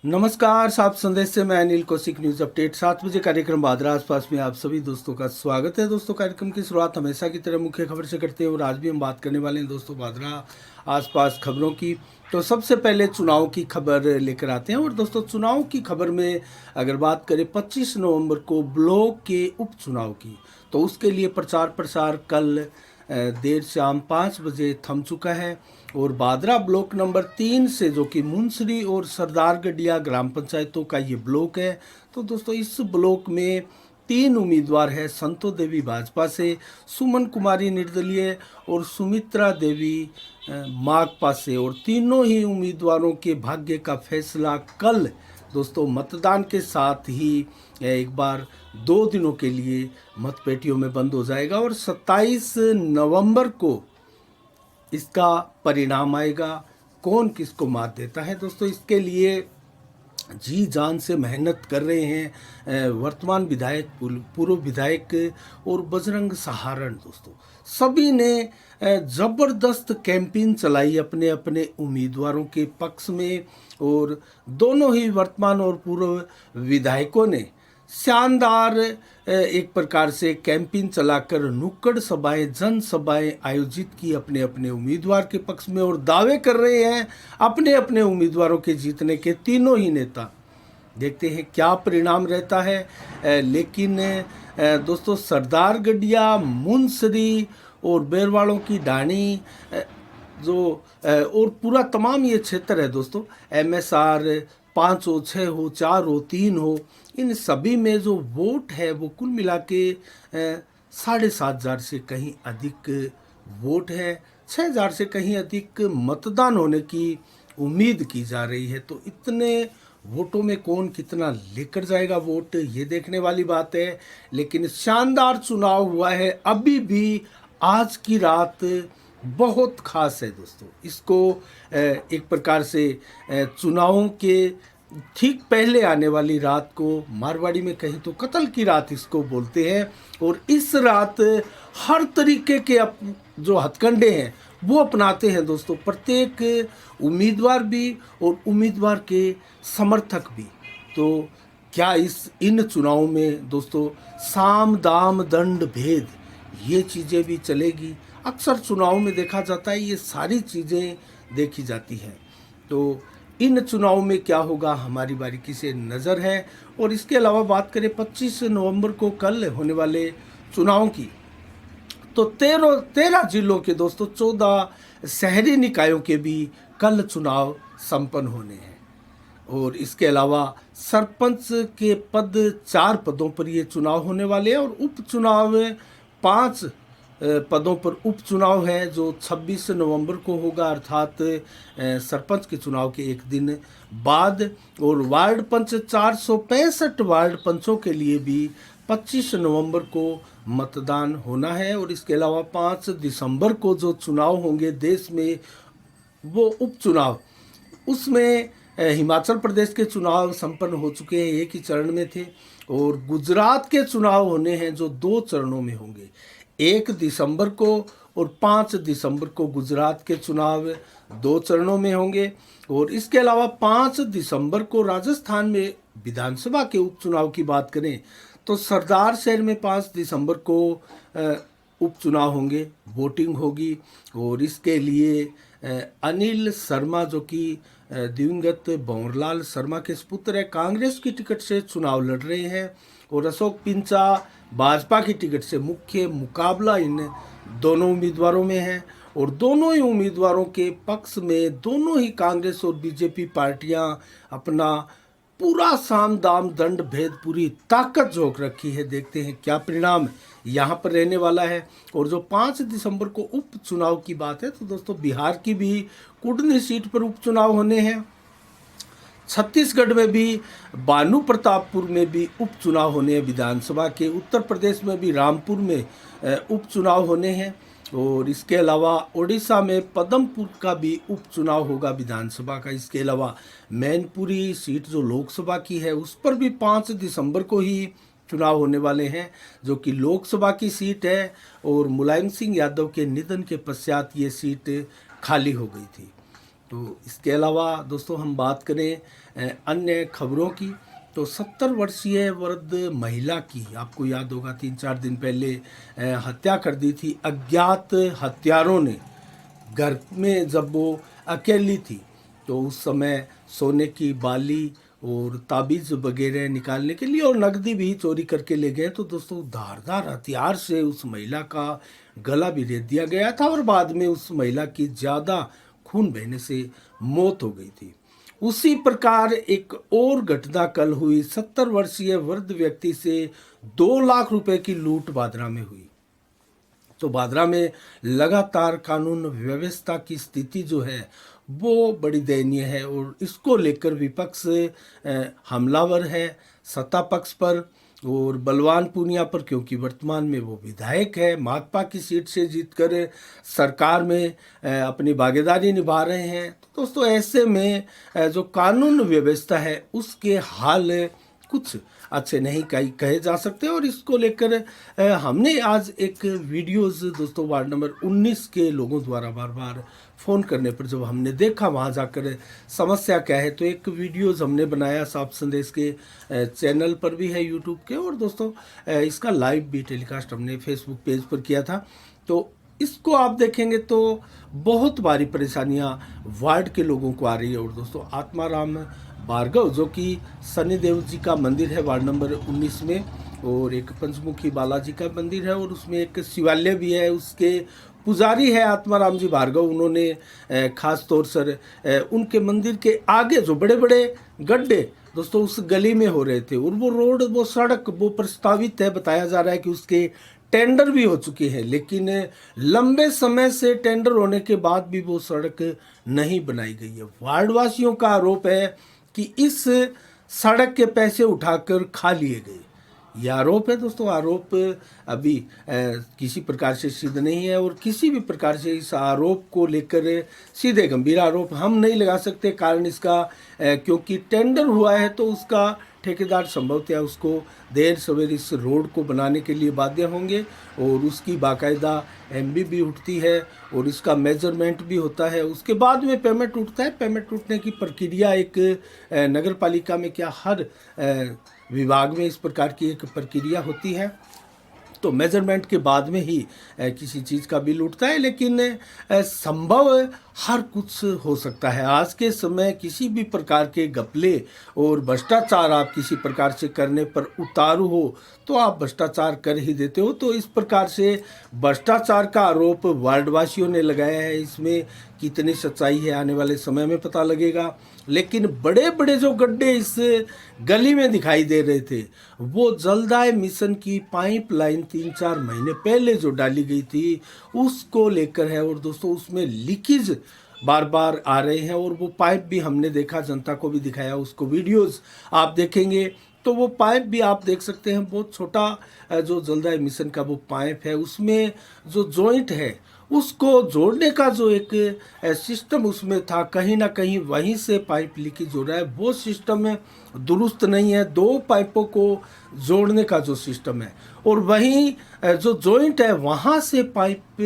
नमस्कार, सात संदेश से मैं अनिल कौशिक। न्यूज अपडेट 7 बजे कार्यक्रम बादरा आसपास में आप सभी दोस्तों का स्वागत है। दोस्तों, कार्यक्रम की शुरुआत हमेशा की तरह मुख्य खबर से करते हैं और आज भी हम बात करने वाले हैं दोस्तों बादरा आसपास खबरों की। तो सबसे पहले चुनाव की खबर लेकर आते हैं और दोस्तों चुनाव की खबर में अगर बात करें 25 नवंबर को ब्लॉक के उपचुनाव की, तो उसके लिए प्रचार प्रसार कल देर शाम 5 बजे थम चुका है। और बादरा ब्लॉक नंबर 3 से, जो कि मुंसरी और सरदारगढ़िया ग्राम पंचायतों का ये ब्लॉक है, तो दोस्तों इस ब्लॉक में 3 उम्मीदवार है। संतो देवी भाजपा से, सुमन कुमारी निर्दलीय और सुमित्रा देवी माकपा से। और तीनों ही उम्मीदवारों के भाग्य का फैसला कल दोस्तों मतदान के साथ ही एक बार 2 दिनों के लिए मतपेटियों में बंद हो जाएगा और 27 नवंबर को इसका परिणाम आएगा, कौन किसको मात देता है। दोस्तों इसके लिए जी जान से मेहनत कर रहे हैं वर्तमान विधायक, पूर्व विधायक और बजरंग सहारण। दोस्तों सभी ने ज़बरदस्त कैंपेन चलाई अपने अपने उम्मीदवारों के पक्ष में और दोनों ही वर्तमान और पूर्व विधायकों ने शानदार एक प्रकार से कैंपेन चलाकर नुक्कड़ सभाएं, जन सभाएं आयोजित की अपने अपने उम्मीदवार के पक्ष में और दावे कर रहे हैं अपने अपने उम्मीदवारों के जीतने के। तीनों ही नेता, देखते हैं क्या परिणाम रहता है। लेकिन दोस्तों सरदारगढ़िया, मुंसरी और बेरवाड़ों की ढाणी जो और पूरा तमाम ये क्षेत्र है दोस्तों, MSR 5 हो, 6 हो, 4 हो, 3 हो, इन सभी में जो वोट है वो कुल मिला के 7,500 से कहीं अधिक वोट है। 6,000 से कहीं अधिक मतदान होने की उम्मीद की जा रही है। तो इतने वोटों में कौन कितना लेकर जाएगा वोट, ये देखने वाली बात है। लेकिन शानदार चुनाव हुआ है। अभी भी आज की रात बहुत खास है दोस्तों। इसको एक प्रकार से चुनावों के ठीक पहले आने वाली रात को मारवाड़ी में कहीं तो कत्ल की रात इसको बोलते हैं। और इस रात हर तरीके के जो हथकंडे हैं वो अपनाते हैं दोस्तों, प्रत्येक उम्मीदवार भी और उम्मीदवार के समर्थक भी। तो क्या इन चुनावों में दोस्तों साम दाम दंड भेद ये चीज़ें भी चलेगी? अक्सर चुनाव में देखा जाता है, ये सारी चीज़ें देखी जाती हैं। तो इन चुनाव में क्या होगा हमारी बारीकी से नज़र है। और इसके अलावा बात करें 25 नवंबर को कल होने वाले चुनाव की, तो 13 जिलों के दोस्तों 14 शहरी निकायों के भी कल चुनाव संपन्न होने हैं। और इसके अलावा सरपंच के पद 4 पदों पर ये चुनाव होने वाले हैं और उपचुनाव 5 पदों पर उपचुनाव है जो 26 नवंबर को होगा, अर्थात सरपंच के चुनाव के एक दिन बाद। और वार्ड पंच 465 वार्ड पंचों के लिए भी 25 नवंबर को मतदान होना है। और इसके अलावा 5 दिसंबर को जो चुनाव होंगे देश में, वो उपचुनाव, उसमें हिमाचल प्रदेश के चुनाव संपन्न हो चुके हैं, एक ही चरण में थे। और गुजरात के चुनाव होने हैं जो 2 चरणों में होंगे, 1 दिसंबर को और 5 दिसंबर को गुजरात के चुनाव 2 चरणों में होंगे। और इसके अलावा 5 दिसंबर को राजस्थान में विधानसभा के उपचुनाव की बात करें तो सरदार शहर में 5 दिसंबर को उपचुनाव होंगे, वोटिंग होगी। और इसके लिए अनिल शर्मा, जो कि दिवंगत भंवरलाल शर्मा के सुपुत्र है, कांग्रेस की टिकट से चुनाव लड़ रहे हैं। और अशोक पिंचा भाजपा की टिकट से मुख्य मुकाबला इन दोनों उम्मीदवारों में है। और दोनों ही उम्मीदवारों के पक्ष में दोनों ही कांग्रेस और बीजेपी पार्टियां अपना पूरा साम दाम दंड भेद पूरी ताकत झोंक रखी है। देखते हैं क्या परिणाम यहाँ पर रहने वाला है। और जो 5 दिसंबर को उपचुनाव की बात है, तो दोस्तों बिहार की भी कुडनी सीट पर उपचुनाव होने हैं, छत्तीसगढ़ में भी बानू प्रतापपुर में भी उपचुनाव होने हैं विधानसभा के, उत्तर प्रदेश में भी रामपुर में उपचुनाव होने हैं। और इसके अलावा ओडिशा में पदमपुर का भी उपचुनाव होगा विधानसभा का। इसके अलावा मैनपुरी सीट जो लोकसभा की है उस पर भी 5 दिसंबर को ही चुनाव होने वाले हैं, जो कि लोकसभा की सीट है। और मुलायम सिंह यादव के निधन के पश्चात ये सीट खाली हो गई थी। तो इसके अलावा दोस्तों हम बात करें अन्य खबरों की, तो 70 वर्षीय वृद्ध महिला की आपको याद होगा 3-4 दिन पहले हत्या कर दी थी अज्ञात हत्यारों ने। घर में जब वो अकेली थी तो उस समय सोने की बाली और ताबीज़ वगैरह निकालने के लिए और नकदी भी चोरी करके ले गए। तो दोस्तों धारदार हथियार से उस महिला का गला भी रेत दिया गया था और बाद में उस महिला की ज़्यादा खून बहने से मौत हो गई थी। उसी प्रकार एक और घटना कल हुई। 70 वर्षीय वृद्ध व्यक्ति से 2 लाख रुपए की लूट भादरा में हुई। तो भादरा में लगातार कानून व्यवस्था की स्थिति जो है वो बड़ी दयनीय है और इसको लेकर विपक्ष हमलावर है सत्ता पक्ष पर और बलवान पूनिया पर, क्योंकि वर्तमान में वो विधायक है, माकपा की सीट से जीतकर सरकार में अपनी भागीदारी निभा रहे हैं। तो दोस्तों ऐसे में जो कानून व्यवस्था है उसके हाल कुछ अच्छे नहीं कहे जा सकते और इसको लेकर हमने आज एक वीडियोस दोस्तों वार्ड नंबर 19 के लोगों द्वारा बार बार फ़ोन करने पर जब हमने देखा वहाँ जाकर समस्या क्या है, तो एक वीडियोस हमने बनाया साफ संदेश के चैनल पर भी है यूट्यूब के, और दोस्तों इसका लाइव भी टेलीकास्ट हमने फेसबुक पेज पर किया था। तो इसको आप देखेंगे तो बहुत भारी परेशानियाँ वार्ड के लोगों को आ रही है। और दोस्तों आत्माराम भार्गव जो कि शनिदेव जी का मंदिर है वार्ड नंबर 19 में, और एक पंचमुखी बालाजी का मंदिर है और उसमें एक शिवालय भी है, उसके पुजारी है आत्माराम जी भार्गव। उन्होंने खास तौर से उनके मंदिर के आगे जो बड़े बड़े गड्ढे दोस्तों उस गली में हो रहे थे और वो रोड वो सड़क वो प्रस्तावित है, बताया जा रहा है कि उसके टेंडर भी हो चुके हैं, लेकिन लंबे समय से टेंडर होने के बाद भी वो सड़क नहीं बनाई गई है। वार्डवासियों का आरोप है कि इस सड़क के पैसे उठाकर खा लिए गए। ये आरोप है दोस्तों। आरोप अभी किसी प्रकार से सिद्ध नहीं है और किसी भी प्रकार से इस आरोप को लेकर सीधे गंभीर आरोप हम नहीं लगा सकते। कारण इसका क्योंकि टेंडर हुआ है तो उसका ठेकेदार संभवतः उसको देर सवेर इस रोड को बनाने के लिए बाध्य होंगे और उसकी बाकायदा एमबी भी उठती है और इसका मेजरमेंट भी होता है, उसके बाद में पेमेंट उठता है। पेमेंट उठने की प्रक्रिया एक नगर पालिका में क्या हर विभाग में इस प्रकार की एक प्रक्रिया होती है, तो मेजरमेंट के बाद में ही किसी चीज़ का बिल उठता है। लेकिन संभव हर कुछ हो सकता है। आज के समय किसी भी प्रकार के घपले और भ्रष्टाचार आप किसी प्रकार से करने पर उतारू हो तो आप भ्रष्टाचार कर ही देते हो। तो इस प्रकार से भ्रष्टाचार का आरोप वार्डवासियों ने लगाया है। इसमें कितनी सच्चाई है आने वाले समय में पता लगेगा। लेकिन बड़े बड़े जो गड्ढे इस गली में दिखाई दे रहे थे वो जलदाय मिशन की पाइपलाइन 3-4 महीने पहले जो डाली गई थी उसको लेकर है। और दोस्तों उसमें लीकेज बार बार आ रहे हैं और वो पाइप भी हमने देखा, जनता को भी दिखाया, उसको वीडियोस आप देखेंगे तो वो पाइप भी आप देख सकते हैं। बहुत छोटा जो जलदाय मिशन का वो पाइप है उसमें जो जॉइंट है उसको जोड़ने का जो एक सिस्टम उसमें था, कहीं ना कहीं वहीं से पाइप लीकेज हो रहा है। वो सिस्टम दुरुस्त नहीं है। 2 पाइपों को जोड़ने का जो सिस्टम है और वहीं जो जॉइंट है वहाँ से पाइप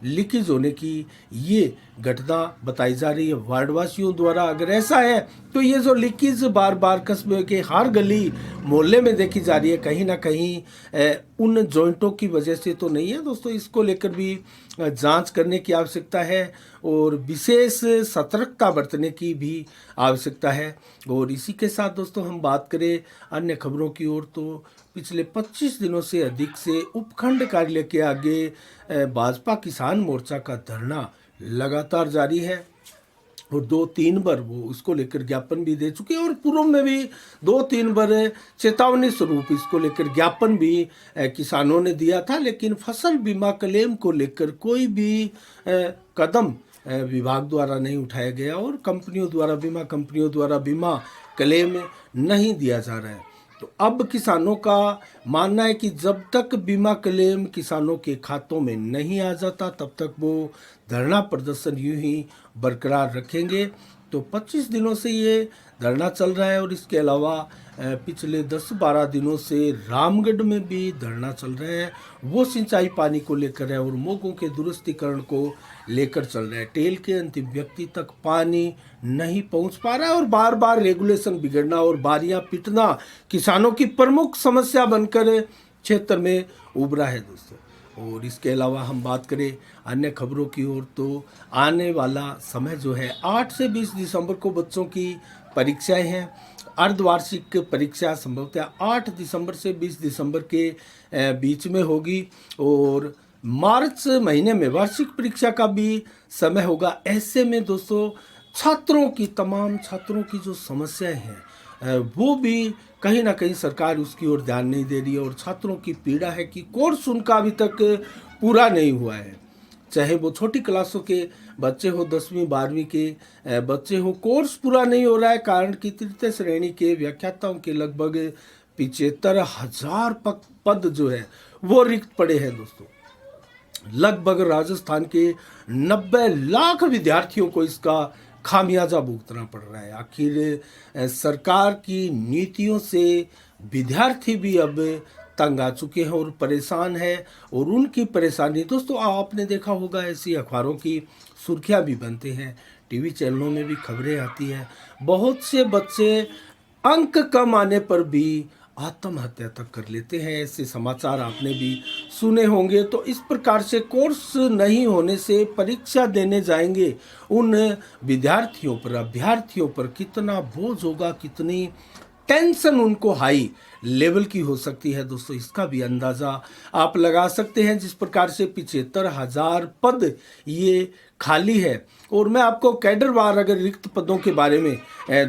लीकेज होने की ये घटना बताई जा रही है वार्डवासियों द्वारा। अगर ऐसा है तो ये जो लीकेज बार बार कस्बे के हर गली मोहल्ले में देखी जा रही है, कहीं ना कहीं उन जॉइंटों की वजह से तो नहीं है दोस्तों। इसको लेकर भी जांच करने की आवश्यकता है और विशेष सतर्कता बरतने की भी आवश्यकता है। और इसी के साथ दोस्तों हम बात करें अन्य खबरों की ओर, तो पिछले 25 दिनों से अधिक से उपखंड कार्यालय के आगे भाजपा किसान मोर्चा का धरना लगातार जारी है और 2-3 बार वो उसको लेकर ज्ञापन भी दे चुके हैं और पूर्व में भी 2-3 बार चेतावनी स्वरूप इसको लेकर ज्ञापन भी किसानों ने दिया था। लेकिन फसल बीमा क्लेम को लेकर कोई भी कदम विभाग द्वारा नहीं उठाया गया और बीमा कंपनियों द्वारा बीमा क्लेम नहीं दिया जा रहा है। तो अब किसानों का मानना है कि जब तक बीमा क्लेम किसानों के खातों में नहीं आ जाता तब तक वो धरना प्रदर्शन यूं ही बरकरार रखेंगे। तो 25 दिनों से ये धरना चल रहा है। और इसके अलावा पिछले 10-12 दिनों से रामगढ़ में भी धरना चल रहा है, वो सिंचाई पानी को लेकर है और मोगों के दुरुस्तीकरण को लेकर चल रहा है। टेल के अंतिम व्यक्ति तक पानी नहीं पहुंच पा रहा है और बार बार रेगुलेशन बिगड़ना और बारियां पिटना किसानों की प्रमुख समस्या बनकर क्षेत्र में उभरा है दोस्तों। और इसके अलावा हम बात करें अन्य खबरों की ओर, तो आने वाला समय जो है 8 से 20 दिसंबर को बच्चों की परीक्षाएं हैं। अर्धवार्षिक परीक्षा संभवतः 8 दिसंबर से 20 दिसंबर के बीच में होगी और मार्च महीने में वार्षिक परीक्षा का भी समय होगा। ऐसे में दोस्तों तमाम छात्रों की जो समस्याएं हैं वो भी कहीं ना कहीं सरकार उसकी ओर ध्यान नहीं दे रही है और छात्रों की पीड़ा है कि कोर्स उनका अभी तक पूरा नहीं हुआ है। चाहे वो छोटी क्लासों के बच्चे हो, 10वीं 12वीं के बच्चे हो, कोर्स पूरा नहीं हो रहा है। कारण कि तृतीय श्रेणी के व्याख्याताओं के लगभग 75,000 पद जो है वो रिक्त पड़े हैं दोस्तों। लगभग राजस्थान के 90 लाख विद्यार्थियों को इसका खामियाजा भुगतना पड़ रहा है। आखिर सरकार की नीतियों से विद्यार्थी भी अब तंग आ चुके हैं और परेशान है। और उनकी परेशानी दोस्तों आपने देखा होगा, ऐसी अखबारों की सुर्खियां भी बनते हैं, टीवी चैनलों में भी खबरें आती हैं। बहुत से बच्चे अंक कम आने पर भी आत्महत्या तक कर लेते हैं, ऐसे समाचार आपने भी सुने होंगे। तो इस प्रकार से कोर्स नहीं होने से परीक्षा देने जाएंगे उन विद्यार्थियों पर, अभ्यर्थियों पर कितना बोझ होगा, कितनी टेंशन उनको हाई लेवल की हो सकती है दोस्तों, इसका भी अंदाज़ा आप लगा सकते हैं। जिस प्रकार से 75,000 पद ये खाली है। और मैं आपको कैडरवार अगर रिक्त पदों के बारे में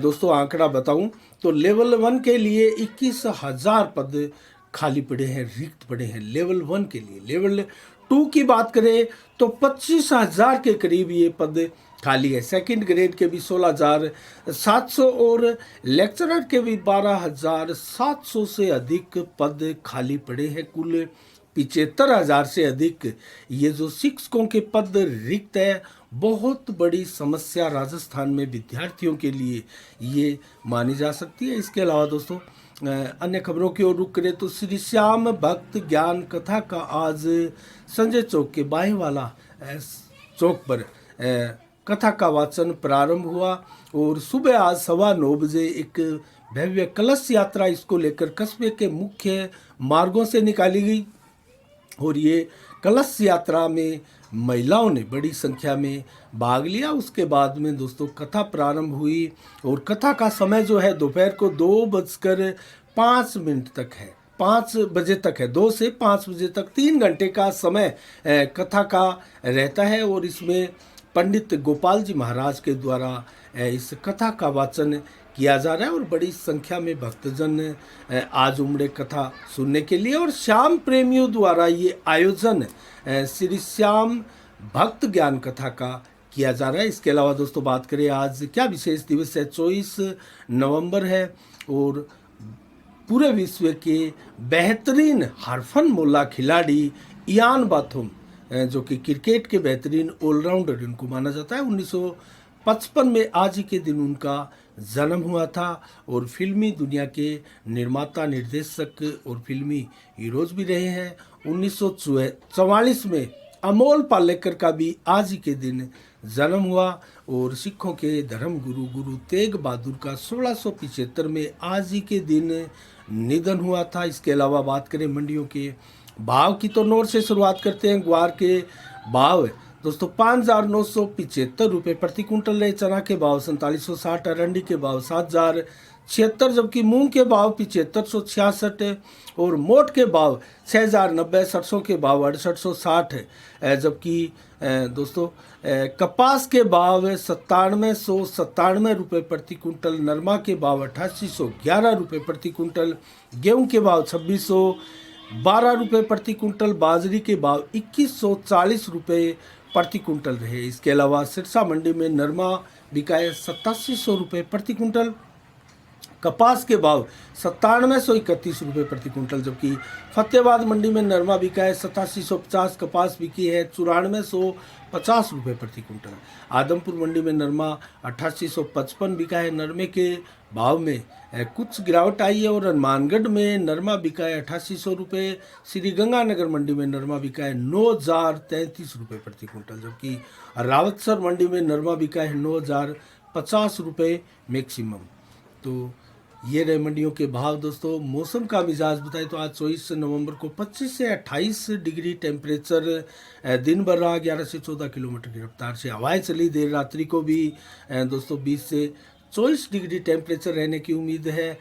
दोस्तों आंकड़ा बताऊं तो लेवल 1 के लिए 21,000 पद खाली पड़े हैं, रिक्त पड़े हैं लेवल 1 के लिए। लेवल 2 की बात करें तो 25,000 के करीब ये पद खाली है। सेकंड ग्रेड के भी 16,700 और लेक्चरर के भी 12,700 से अधिक पद खाली पड़े हैं। कुल 75,000 से अधिक ये जो शिक्षकों के पद रिक्त है, बहुत बड़ी समस्या राजस्थान में विद्यार्थियों के लिए ये मानी जा सकती है। इसके अलावा दोस्तों अन्य खबरों की ओर रुख करें तो श्री श्याम भक्त ज्ञान कथा का आज संजय चौक के बाईवाला चौक पर कथा का वाचन प्रारंभ हुआ और सुबह आज 9:15 बजे एक भव्य कलश यात्रा इसको लेकर कस्बे के मुख्य मार्गों से निकाली गई। और ये कलश यात्रा में महिलाओं ने बड़ी संख्या में भाग लिया। उसके बाद में दोस्तों कथा प्रारंभ हुई और कथा का समय जो है दोपहर को 2:05 तक है, 5 बजे तक है, 2 से 5 बजे तक 3 घंटे का समय कथा का रहता है। और इसमें पंडित गोपाल जी महाराज के द्वारा इस कथा का वाचन किया जा रहा है और बड़ी संख्या में भक्तजन आज उमड़े कथा सुनने के लिए। और श्याम प्रेमियों द्वारा ये आयोजन श्री श्याम भक्त ज्ञान कथा का किया जा रहा है। इसके अलावा दोस्तों बात करें आज क्या विशेष दिवस है, 24 नवंबर है और पूरे विश्व के बेहतरीन हरफनमौला खिलाड़ी इयान बाथम जो कि क्रिकेट के बेहतरीन ऑलराउंडर इनको माना जाता है, 1955 में आज ही के दिन उनका जन्म हुआ था। और फिल्मी दुनिया के निर्माता, निर्देशक और फिल्मी हीरोज भी रहे हैं। 1944 में अमोल पालेकर का भी आज ही के दिन जन्म हुआ। और सिखों के धर्म गुरु गुरु तेग बहादुर का 1675 में आज ही के दिन निधन हुआ था। इसके अलावा बात करें मंडियों के भाव की तो नोट से शुरुआत करते हैं। ग्वार के भाव दोस्तों 5,975 रुपये प्रति कुंटल रहे, चना के भाव 4760, अरंडी के भाव 7,076, जबकि मूंग के भाव 7566 और मोट के भाव 6,090, सरसों के भाव 6860 जबकि दोस्तों कपास के भाव 9797 रुपये प्रति कुंटल, नरमा के भाव 8811 रुपये प्रति कुंटल, गेहूं के भाव 2612 रुपये प्रति कुंटल, बाजरी के भाव 2140 रुपये प्रति कुंटल रहे। इसके अलावा सिरसा मंडी में नरमा बिका है 8700 रुपये प्रति कुंटल, कपास के भाव 9731 रुपये प्रति क्विंटल, जबकि फतेहाबाद मंडी में नरमा बिका है 8750, कपास बिकी है 9450 रुपये प्रति क्विंटल। आदमपुर मंडी में नरमा 8855 बिका है, नरमे के भाव में कुछ गिरावट आई है और हनुमानगढ़ में नरमा बिका है 8800 रुपये। श्रीगंगानगर मंडी में नरमा बिका है 9033 रुपये प्रति क्विंटल, जबकि रावतसर मंडी में नरमा बिका है 9050 रुपये मैक्सिमम। तो ये रहे मंडियों के भाव। दोस्तों मौसम का मिजाज बताएं तो आज 24 नवंबर को 25 से 28 डिग्री टेम्परेचर दिन भर रहा, 11 से 14 किलोमीटर की रफ्तार से हवाएं चली। देर रात्रि को भी दोस्तों 20 से 24 डिग्री टेम्परेचर रहने की उम्मीद है।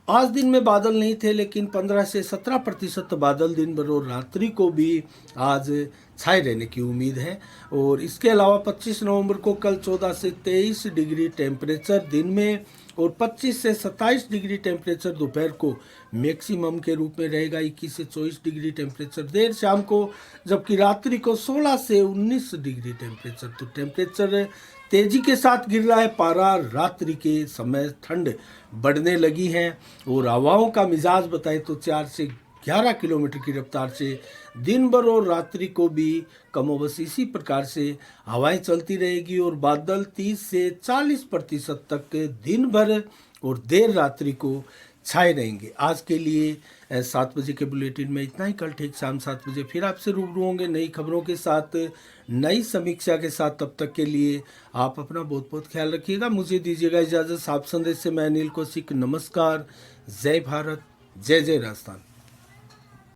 आज दिन में बादल नहीं थे, लेकिन 15 से 17% बादल दिन भर और रात्रि को भी आज छाए रहने की उम्मीद है। और इसके अलावा 25 नवंबर को कल 14 से 23 डिग्री टेम्परेचर दिन में और 25 से 27 डिग्री टेम्परेचर दोपहर को मैक्सिमम के रूप में रहेगा। 21 से 24 डिग्री टेम्परेचर देर शाम को, जबकि रात्रि को 16 से 19 डिग्री टेम्परेचर। तो टेम्परेचर तेजी के साथ गिर रहा है पारा, रात्रि के समय ठंड बढ़ने लगी है। और हवाओं का मिजाज बताएं तो 4 से 11 किलोमीटर की रफ्तार से दिन भर और रात्रि को भी कमोबश इसी प्रकार से हवाएं चलती रहेगी और बादल 30 से 40% तक दिन भर और देर रात्रि को छाए रहेंगे। आज के लिए 7 बजे के बुलेटिन में इतना ही। कल ठीक शाम 7 बजे फिर आपसे रूबरू होंगे नई खबरों के साथ, नई समीक्षा के साथ। तब तक के लिए आप अपना बहुत बहुत ख्याल रखिएगा। मुझे दीजिएगा इजाज़त। साफ संदेश से मैं अनिल कौशिक। नमस्कार। जय भारत, जय जय राजस्थान।